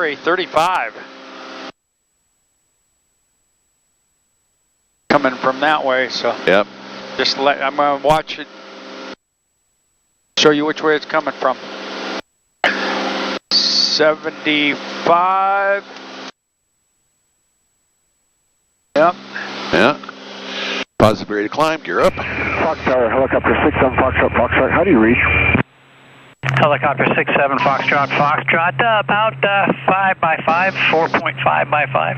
35. Coming from that way, so. Yep. I'm going to watch it. Show you which way it's coming from. 75. Yep. Yeah. Positive rate of climb, gear up. Fox Tower, helicopter 67 Foxtrot, Foxtrot, how do you reach? Helicopter 67 Foxtrot, Foxtrot, about 5 by 5, 4.5 by 5.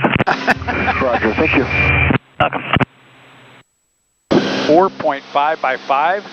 Roger, thank you. Welcome. 4.5 by 5?